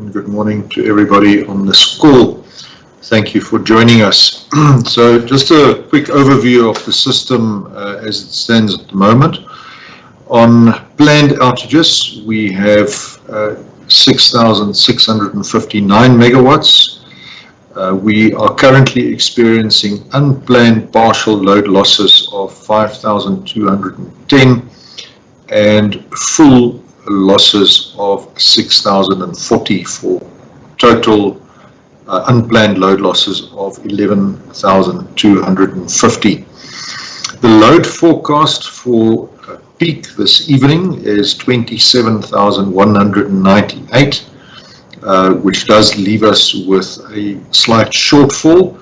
and good morning to everybody on this call. Thank you for joining us. So just a quick overview of the system as it stands at the moment. On planned outages, we have 6,659 megawatts. We are currently experiencing unplanned partial load losses of 5,210 and full losses of 6,040 for total unplanned load losses of 11,250. The load forecast for peak this evening is 27,198, which does leave us with a slight shortfall,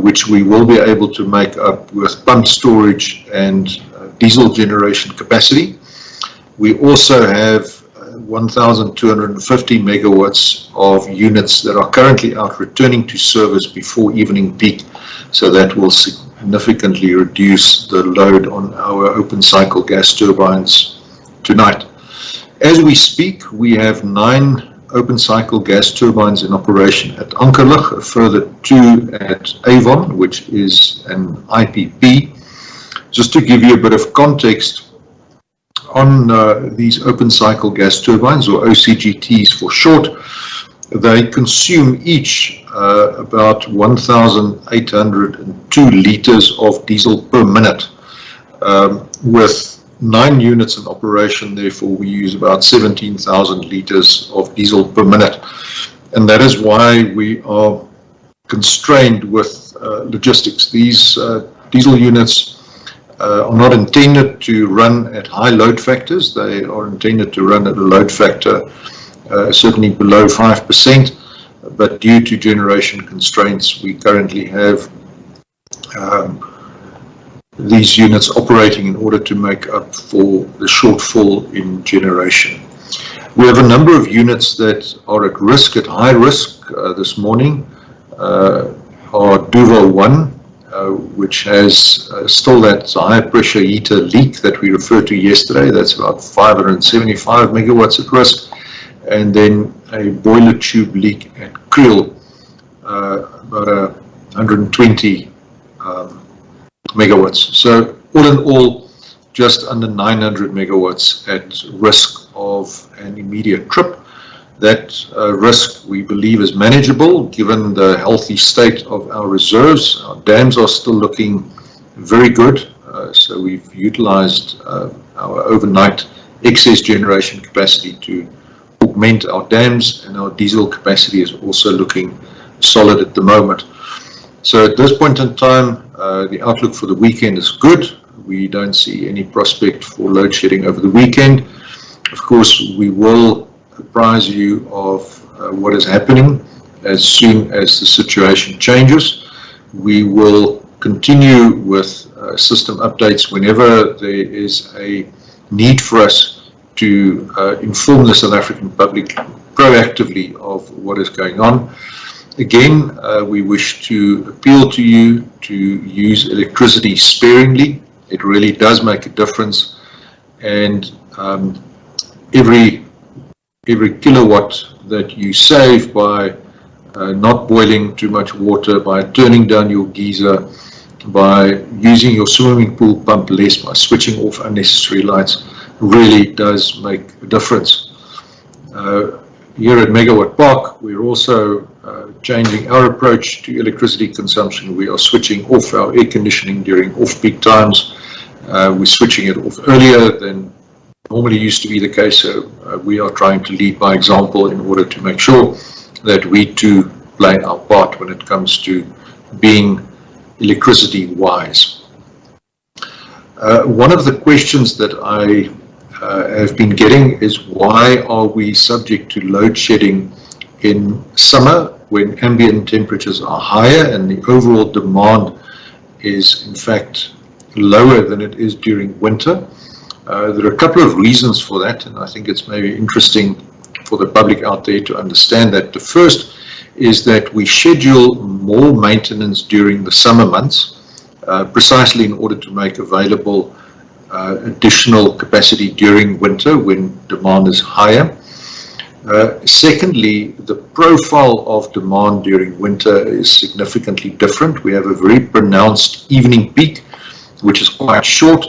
which we will be able to make up with pump storage and diesel generation capacity. We also have 1,250 megawatts of units that are currently out returning to service before evening peak, so that will significantly reduce the load on our open cycle gas turbines tonight. As we speak, we have 9 open cycle gas turbines in operation at Ankerlig, a further 2 at Avon, which is an IPP. Just to give you a bit of context, on these open cycle gas turbines, or OCGTs for short, they consume each about 1,802 liters of diesel per minute. With 9 units in operation, therefore we use about 17,000 liters of diesel per minute. And that is why we are constrained with logistics. These diesel units are not intended to run at high load factors. They are intended to run at a load factor certainly below 5%, but due to generation constraints, we currently have these units operating in order to make up for the shortfall in generation. We have a number of units that are at risk, at high risk this morning. Our Duval 1, which has still that high pressure heater leak that we referred to yesterday. That's about 575 megawatts at risk. And then a boiler tube leak at Kriel, about 120 megawatts. So all in all, just under 900 megawatts at risk of an immediate trip. That risk, we believe, is manageable given the healthy state of our reserves. Our dams are still looking very good, so we've utilized our overnight excess generation capacity to augment our dams, and our diesel capacity is also looking solid at the moment. So at this point in time, the outlook for the weekend is good. We don't see any prospect for load shedding over the weekend. Of course, we will apprise you of what is happening as soon as the situation changes. We will continue with system updates whenever there is a need for us to inform the South African public proactively of what is going on. Again, we wish to appeal to you to use electricity sparingly. It really does make a difference, and every kilowatt that you save by not boiling too much water, by turning down your geyser, by using your swimming pool pump less, by switching off unnecessary lights, really does make a difference. Here at Megawatt Park, we're also changing our approach to electricity consumption. We are switching off our air conditioning during off-peak times. We're switching it off earlier than normally used to be the case, so we are trying to lead by example in order to make sure that we too play our part when it comes to being electricity wise. One of the questions that I have been getting is, why are we subject to load shedding in summer when ambient temperatures are higher and the overall demand is in fact lower than it is during winter? There are a couple of reasons for that, and I think it's maybe interesting for the public out there to understand that. The first is that we schedule more maintenance during the summer months, precisely in order to make available additional capacity during winter when demand is higher. Secondly, the profile of demand during winter is significantly different. We have a very pronounced evening peak, which is quite short,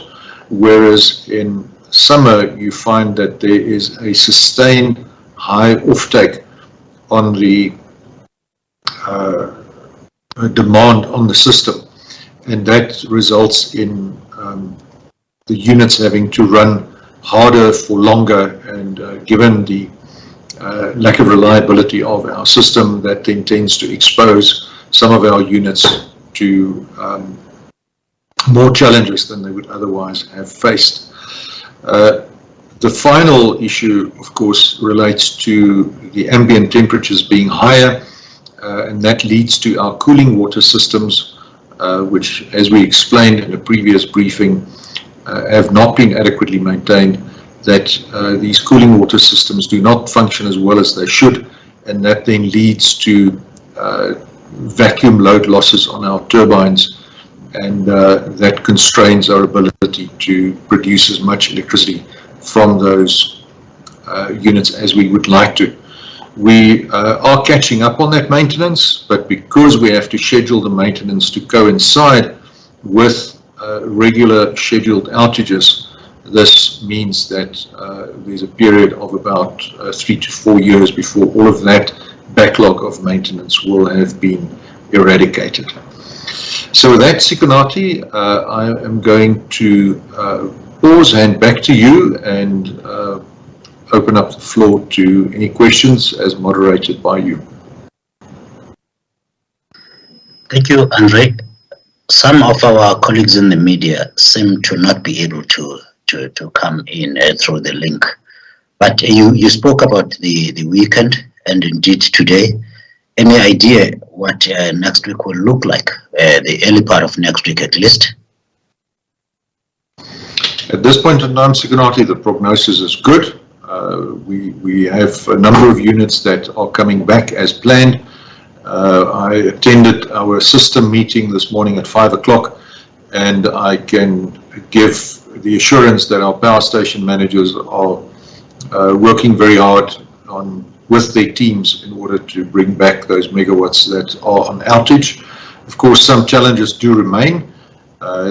whereas in summer you find that there is a sustained high offtake on the demand on the system, and that results in the units having to run harder for longer, and given the lack of reliability of our system, that then tends to expose some of our units to more challenges than they would otherwise have faced. The final issue, of course, relates to the ambient temperatures being higher, and that leads to our cooling water systems, which, as we explained in a previous briefing, have not been adequately maintained, that these cooling water systems do not function as well as they should, and that then leads to vacuum load losses on our turbines, and that constrains our ability to produce as much electricity from those units as we would like to. We are catching up on that maintenance, but because we have to schedule the maintenance to coincide with regular scheduled outages, this means that there's a period of about 3 to 4 years before all of that backlog of maintenance will have been eradicated. So with that, Sikonati, I am going to pause, hand back to you, and open up the floor to any questions as moderated by you. Thank you, André. Some of our colleagues in the media seem to not be able to come in through the link. But you spoke about the weekend, and indeed today. Any idea what next week will look like, the early part of next week at least? At this point in time, Sikonati, the prognosis is good. We have a number of units that are coming back as planned. I attended our system meeting this morning at 5 o'clock, and I can give the assurance that our power station managers are working very hard with their teams in order to bring back those megawatts that are on outage. Of course, some challenges do remain.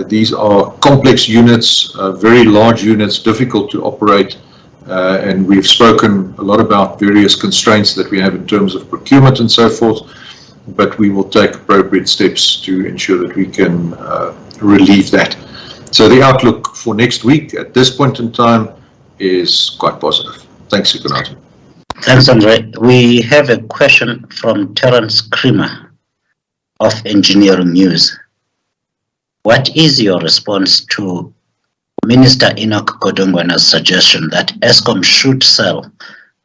These are complex units, very large units, difficult to operate, and we've spoken a lot about various constraints that we have in terms of procurement and so forth, but we will take appropriate steps to ensure that we can relieve that. So the outlook for next week at this point in time is quite positive. Thanks, Sikonati. Thanks, André. We have a question from Terence Creamer of Engineering News. What is your response to Minister Enoch Godongwana's suggestion that Eskom should sell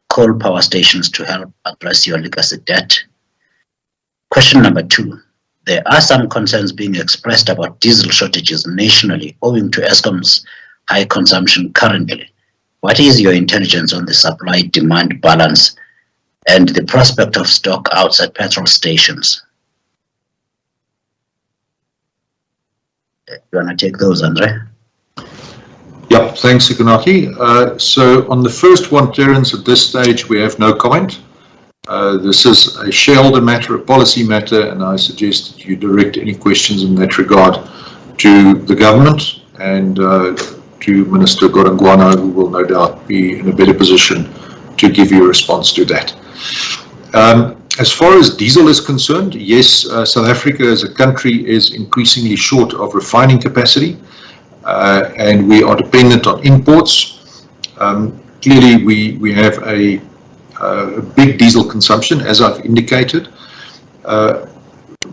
coal power stations to help address your legacy debt? Question number 2. There are some concerns being expressed about diesel shortages nationally owing to Eskom's high consumption currently. What is your intelligence on the supply-demand balance and the prospect of stock outside petrol stations? You want to take those, André? Yeah, thanks, Sikonati. So on the first one, Terence, at this stage we have no comment. This is a shareholder matter, a policy matter, and I suggest that you direct any questions in that regard to the government and to Minister Godongwana, who will no doubt be in a better position to give you a response to that. As far as diesel is concerned, yes, South Africa as a country is increasingly short of refining capacity, and we are dependent on imports. Clearly, we have a big diesel consumption, as I've indicated.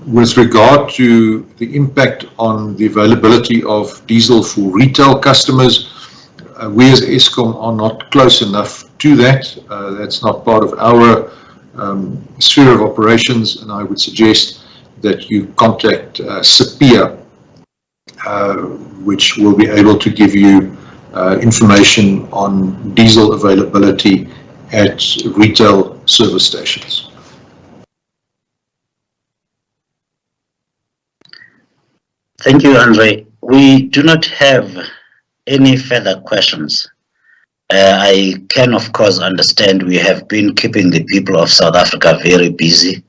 With regard to the impact on the availability of diesel for retail customers, we as Eskom are not close enough to that. That's not part of our sphere of operations, and I would suggest that you contact SAPIA, which will be able to give you information on diesel availability at retail service stations. Thank you, André. We do not have any further questions. I can, of course, understand we have been keeping the people of South Africa very busy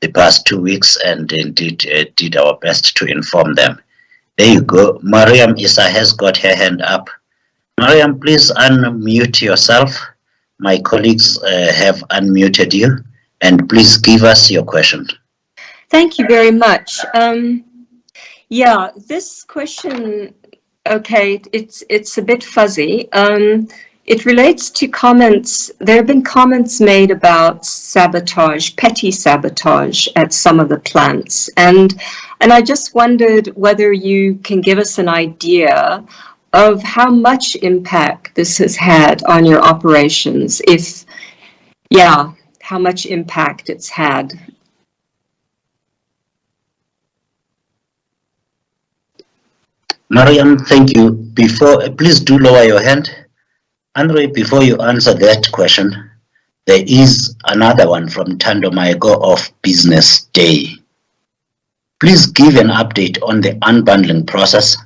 the past 2 weeks, and indeed did our best to inform them. There you go. Mariam Issa has got her hand up. Mariam, please unmute yourself. My colleagues have unmuted you, and please give us your question. Thank you very much. Yeah, this question, okay, it's a bit fuzzy. It relates to comments. There have been comments made about sabotage, petty sabotage at some of the plants. And I just wondered whether you can give us an idea of how much impact this has had on your operations, how much impact it's had. Mariam, thank you. Please do lower your hand. André, before you answer that question, there is another one from Thando Maego of Business Day. Please give an update on the unbundling process.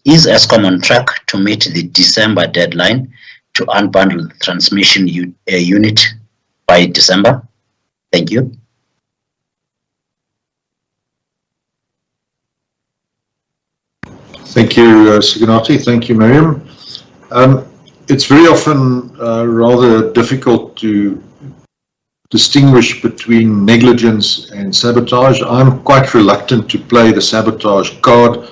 Is Eskom on track to meet the December deadline to unbundle the transmission unit by December? Thank you. Thank you, Sigonati. Thank you, Miriam. It's very often rather difficult to distinguish between negligence and sabotage. I'm quite reluctant to play the sabotage card.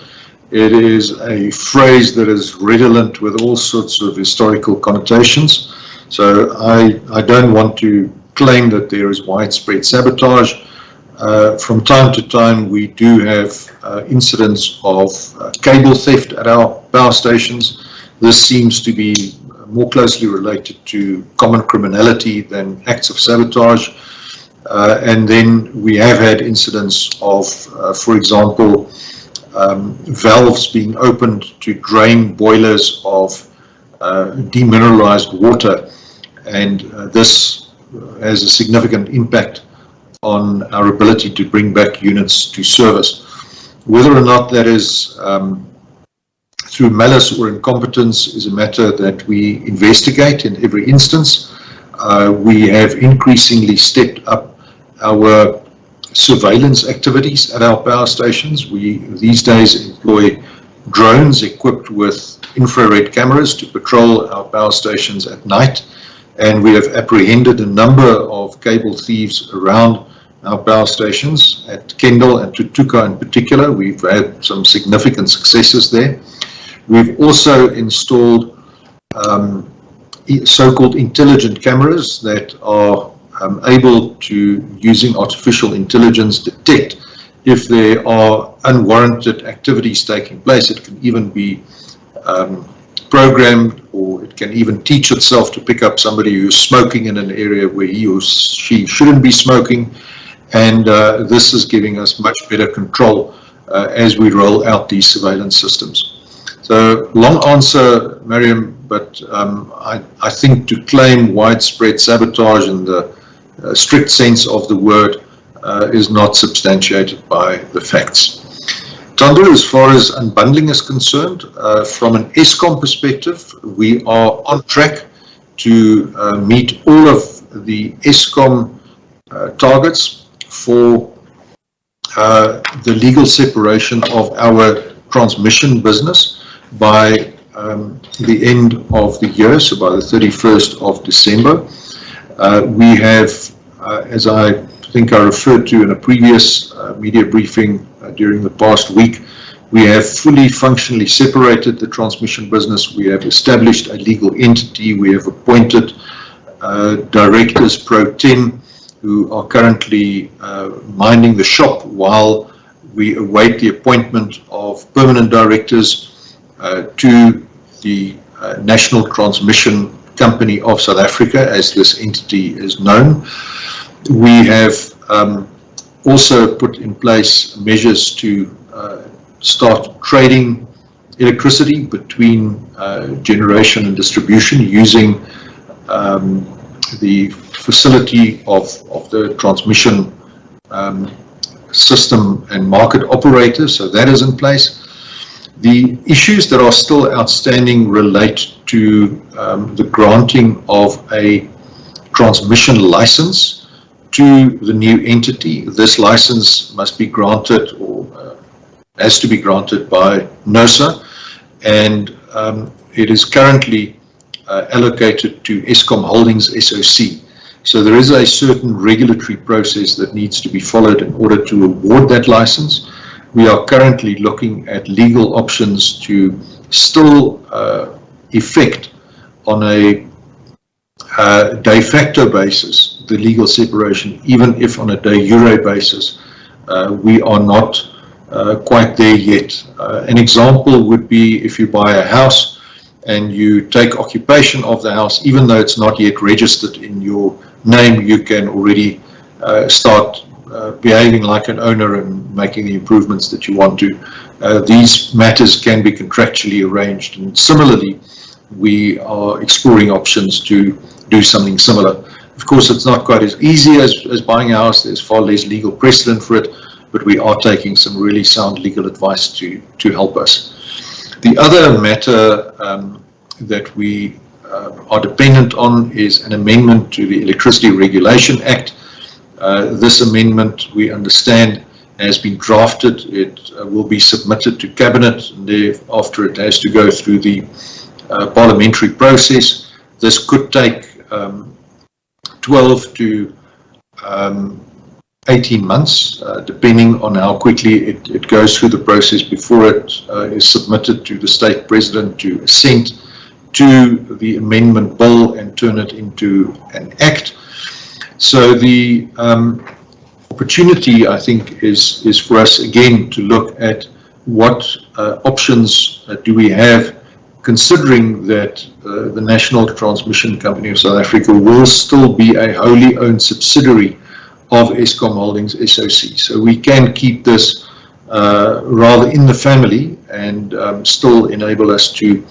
It is a phrase that is redolent with all sorts of historical connotations. So I don't want to claim that there is widespread sabotage. From time to time, we do have incidents of cable theft at our power stations. This seems to be more closely related to common criminality than acts of sabotage. And then we have had incidents of, for example, valves being opened to drain boilers of demineralized water. And this has a significant impact on our ability to bring back units to service. Whether or not that is through malice or incompetence is a matter that we investigate in every instance. We have increasingly stepped up our surveillance activities at our power stations. We these days employ drones equipped with infrared cameras to patrol our power stations at night, and we have apprehended a number of cable thieves around our power stations at Kendal and Tutuka in particular. We've had some significant successes there. We've also installed so-called intelligent cameras that are able to, using artificial intelligence, detect if there are unwarranted activities taking place. It can even be programmed, or it can even teach itself to pick up somebody who's smoking in an area where he or she shouldn't be smoking. And this is giving us much better control as we roll out these surveillance systems. So, long answer, Mariam, but I think to claim widespread sabotage in the strict sense of the word is not substantiated by the facts. Thando, as far as unbundling is concerned, from an Eskom perspective, we are on track to meet all of the Eskom targets for the legal separation of our transmission business by the end of the year, so by the 31st of December. We have, as I think I referred to in a previous media briefing during the past week, we have fully functionally separated the transmission business. We have established a legal entity. We have appointed directors pro tem who are currently minding the shop while we await the appointment of permanent directors to the National Transmission Company of South Africa, as this entity is known. We have also put in place measures to start trading electricity between generation and distribution using the facility of the transmission system and market operators, so that is in place. The issues that are still outstanding relate to the granting of a transmission license to the new entity. This license must be granted, or has to be granted, by NERSA, and it is currently allocated to Eskom Holdings SOC. So there is a certain regulatory process that needs to be followed in order to award that license. We are currently looking at legal options to still effect on a de facto basis the legal separation, even if on a de jure basis we are not quite there yet. An example would be if you buy a house and you take occupation of the house, even though it's not yet registered in your name, you can already start behaving like an owner and making the improvements that you want to. These matters can be contractually arranged, and similarly we are exploring options to do something similar. Of course, it's not quite as easy as buying a house. There's far less legal precedent for it, but we are taking some really sound legal advice to help us. The other matter that we are dependent on is an amendment to the Electricity Regulation Act. This amendment, we understand, has been drafted. It will be submitted to Cabinet, and thereafter it has to go through the parliamentary process. This could take 12 to 18 months, depending on how quickly it goes through the process before it is submitted to the State President to assent to the amendment bill and turn it into an act. So the opportunity, I think, is for us again to look at what options do we have, considering that the National Transmission Company of South Africa will still be a wholly owned subsidiary of Eskom Holdings SOC. So we can keep this rather in the family and still enable us to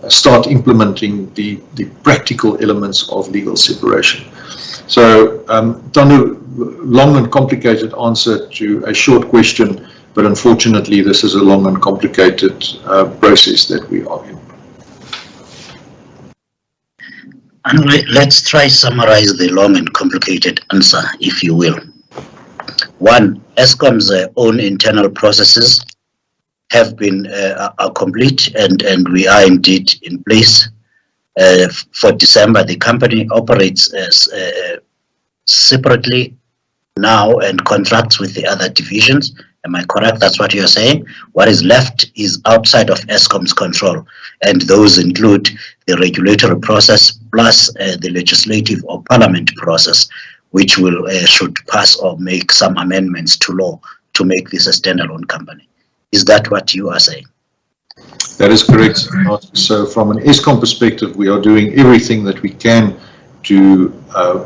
start implementing the practical elements of legal separation. So, done a long and complicated answer to a short question, but unfortunately this is a long and complicated process that we are in. André, let's try summarize the long and complicated answer, if you will. One, Eskom's own internal processes have been are complete, and we are indeed in place. For December, the company operates separately now and contracts with the other divisions. Am I correct? That's what you're saying? What is left is outside of Eskom's control, and those include the regulatory process plus the legislative or parliament process, which will should pass or make some amendments to law to make this a standalone company. Is that what you are saying? That is correct. So from an Eskom perspective, we are doing everything that we can to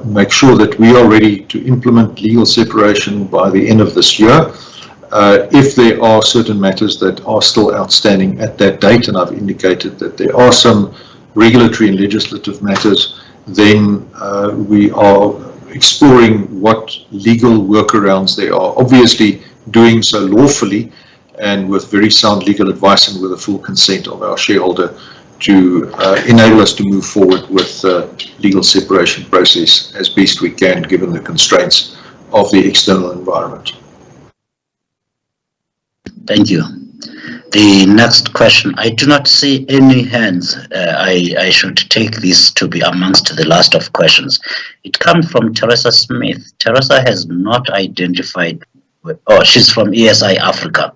make sure that we are ready to implement legal separation by the end of this year. If there are certain matters that are still outstanding at that date, and I've indicated that there are some regulatory and legislative matters, then we are exploring what legal workarounds there are. Obviously doing so lawfully and with very sound legal advice and with the full consent of our shareholder to enable us to move forward with the legal separation process as best we can, given the constraints of the external environment. Thank you. The next question, I do not see any hands. I should take this to be amongst the last of questions. It comes from Teresa Smith. Teresa has not identified, she's from ESI Africa.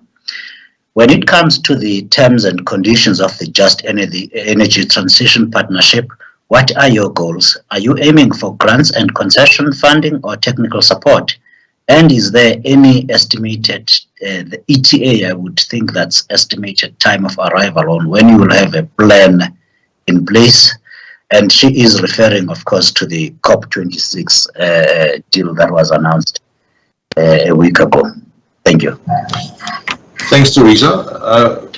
When it comes to the terms and conditions of the Just Energy Transition Partnership, what are your goals? Are you aiming for grants and concession funding or technical support? And is there any estimated, the ETA, I would think that's estimated time of arrival on when you will have a plan in place? And she is referring, of course, to the COP26 deal that was announced a week ago. Thank you. Thanks, Teresa.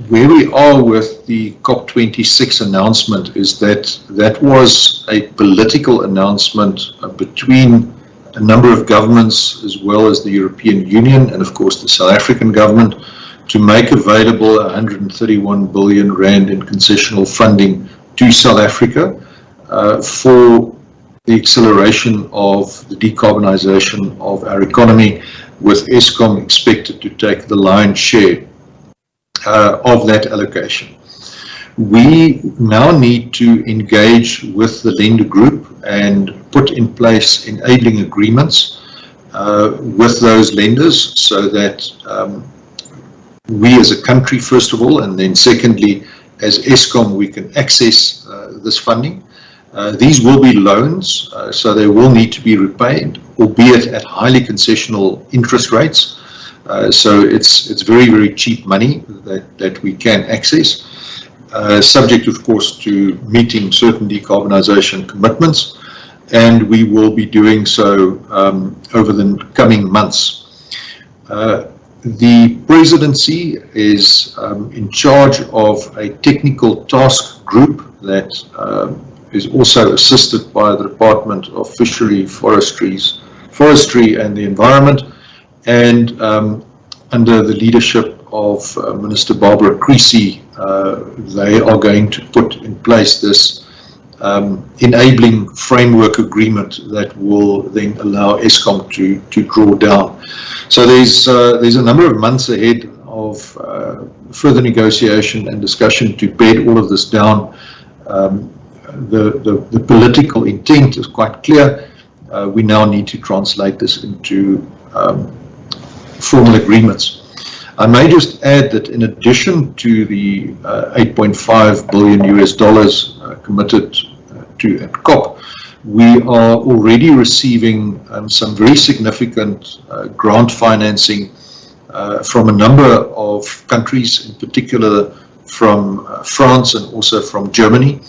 Where we are with the COP26 announcement is that was a political announcement between a number of governments as well as the European Union and of course the South African government to make available 131 billion rand in concessional funding to South Africa for the acceleration of the decarbonisation of our economy, with Eskom expected to take the lion's share of that allocation. We now need to engage with the lender group and put in place enabling agreements with those lenders, so that we as a country, first of all, and then secondly, as Eskom, we can access this funding. These will be loans, so they will need to be repaid, albeit at highly concessional interest rates. So it's very, very cheap money that we can access, subject, of course, to meeting certain decarbonisation commitments, and we will be doing so over the coming months. The presidency is in charge of a technical task group that is also assisted by the Department of Fishery, Forestry and the Environment, and under the leadership of Minister Barbara Creasy, they are going to put in place this enabling framework agreement that will then allow Eskom to draw down. So there's a number of months ahead of further negotiation and discussion to bed all of this down. The political intent is quite clear. We now need to translate this into formal agreements. I may just add that in addition to the $8.5 billion committed to at COP, we are already receiving some very significant grant financing from a number of countries, in particular from France and also from Germany.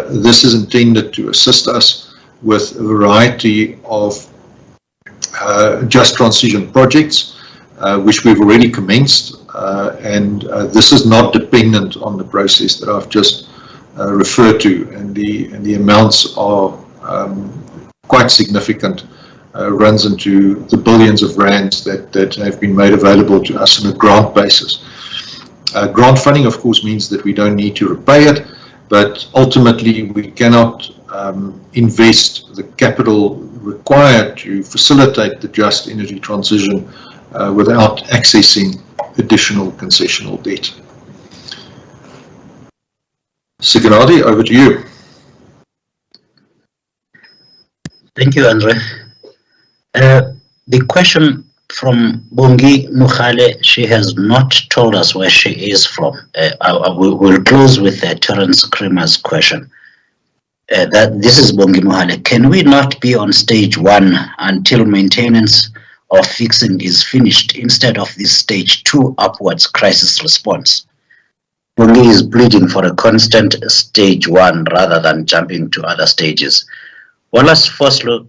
This is intended to assist us with a variety of just transition projects, which we've already commenced, and this is not dependent on the process that I've just referred to, and the amounts are quite significant, runs into the billions of rands that have been made available to us on a grant basis. Grant funding, of course, means that we don't need to repay it, but ultimately we cannot invest the capital required to facilitate the just energy transition without accessing additional concessional debt. Sikanati, over to you. Thank you, Andre. The question from Bongi Mukhale, she has not told us where she is from. We'll close with Terence Creamer's question. This is Bongi Mukhale. Can we not be on stage 1 until maintenance or fixing is finished instead of this stage 2 upwards crisis response? Bongi is pleading for a constant stage 1 rather than jumping to other stages. Wallace Foslo,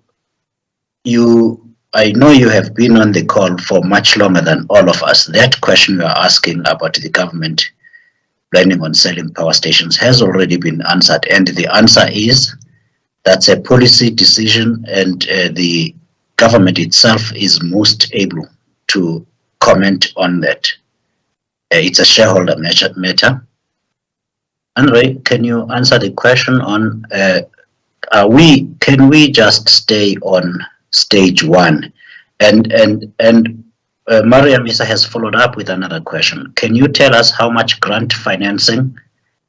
I know you have been on the call for much longer than all of us. That question you are asking about the government planning on selling power stations has already been answered, and the answer is that's a policy decision, and the government itself is most able to comment on that. It's a shareholder matter. Andre, can you answer the question on can we just stay on stage 1? And Mariam Issa has followed up with another question. Can you tell us how much grant financing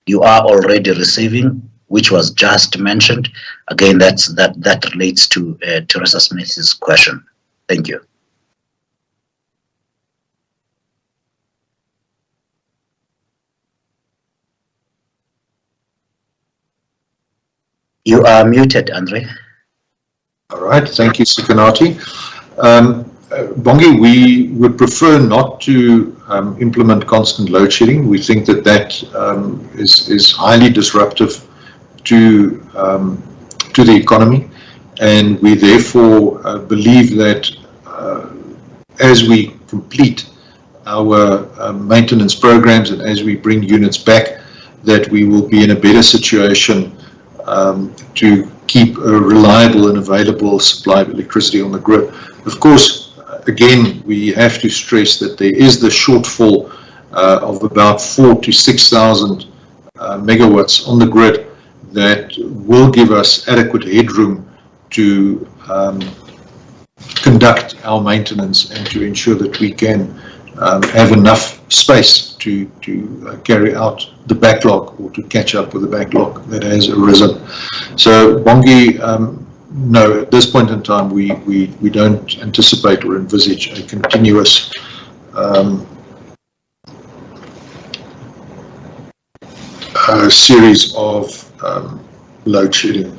you are already receiving, which was just mentioned? Again, that relates to Teresa Smith's question. Thank you. You are muted, Andre. All right, thank you, Sikanati. Bongi, we would prefer not to implement constant load shedding. We think that is highly disruptive to the economy, and we therefore believe that as we complete our maintenance programs and as we bring units back, that we will be in a better situation to keep a reliable and available supply of electricity on the grid. Of course, again, we have to stress that there is the shortfall of about 4,000 to 6,000 megawatts on the grid that will give us adequate headroom to conduct our maintenance and to ensure that we can have enough space to carry out the backlog or to catch up with the backlog that has arisen. So Bongi, no, at this point in time we don't anticipate or envisage a continuous series of load shedding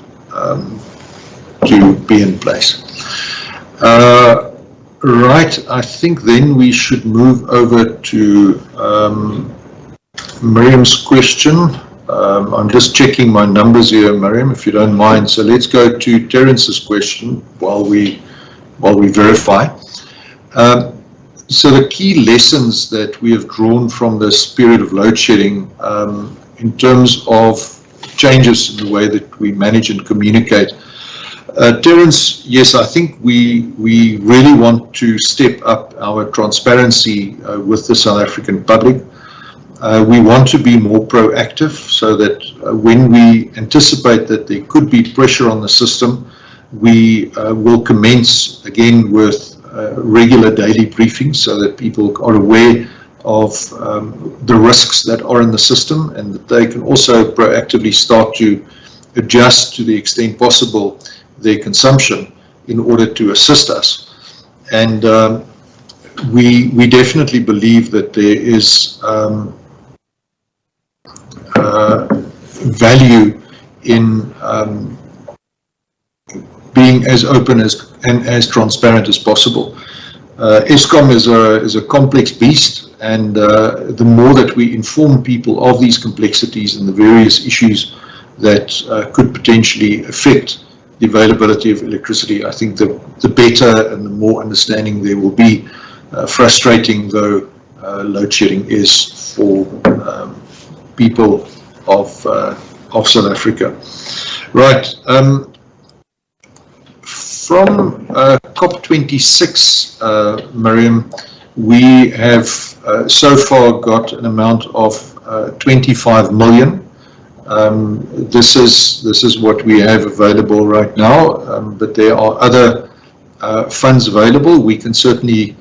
to be in place. Right, I think then we should move over to Miriam's question. I'm just checking my numbers here, Miriam, if you don't mind. So let's go to Terence's question while we verify. So the key lessons that we have drawn from this period of load shedding in terms of changes in the way that we manage and communicate. Terence, yes, I think we really want to step up our transparency with the South African public. We want to be more proactive so that when we anticipate that there could be pressure on the system, we will commence again with regular daily briefings so that people are aware of the risks that are in the system and that they can also proactively start to adjust to the extent possible their consumption in order to assist us. And we definitely believe that there is value in being as open and as transparent as possible. Eskom is a complex beast, and the more that we inform people of these complexities and the various issues that could potentially affect the availability of electricity, I think the better and the more understanding there will be, frustrating though load shedding is for people of South Africa. Right. From COP26, Miriam, we have so far got an amount of 25 million. This is what we have available right now, but there are other funds available. We can certainly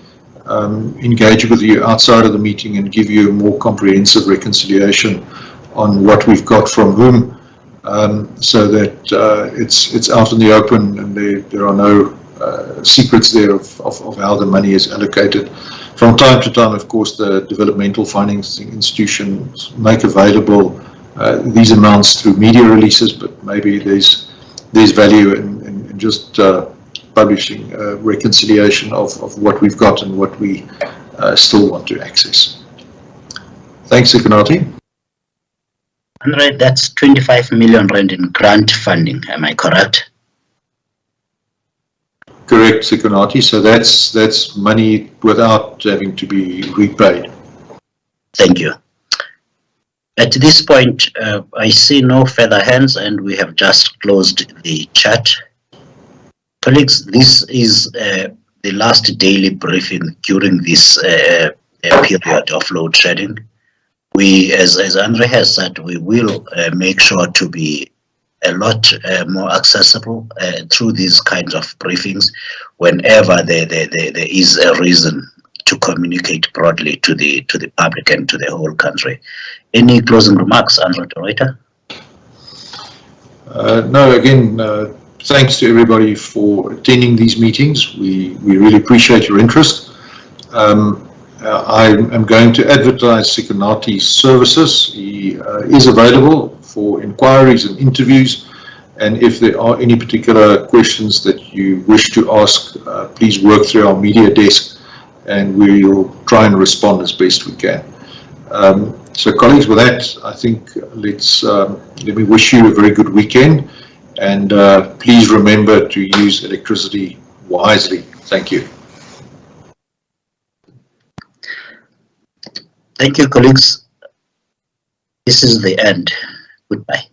engage with you outside of the meeting and give you a more comprehensive reconciliation on what we've got from whom, so that it's out in the open and there are no secrets there of how the money is allocated. From time to time, of course, the developmental financing institutions make available these amounts through media releases, but maybe there's value in just publishing a reconciliation of what we've got and what we still want to access. Thanks, Ikonati. André, that's 25 million rand in grant funding, am I correct? Correct, Ikonati. So that's money without having to be repaid. Thank you. At this point, I see no further hands and we have just closed the chat. Colleagues, this is the last daily briefing during this period of load shedding. We, as André has said, we will make sure to be a lot more accessible through these kinds of briefings whenever there is a reason to communicate broadly to the public and to the whole country. Any closing remarks, André de Ruyter? No, again, thanks to everybody for attending these meetings. We really appreciate your interest. I am going to advertise Sikonati's services. He is available for inquiries and interviews, and if there are any particular questions that you wish to ask, please work through our media desk and we will try and respond as best we can. So colleagues, with that, I think let me wish you a very good weekend, and please remember to use electricity wisely. Thank you. Thank you, colleagues. This is the end. Goodbye.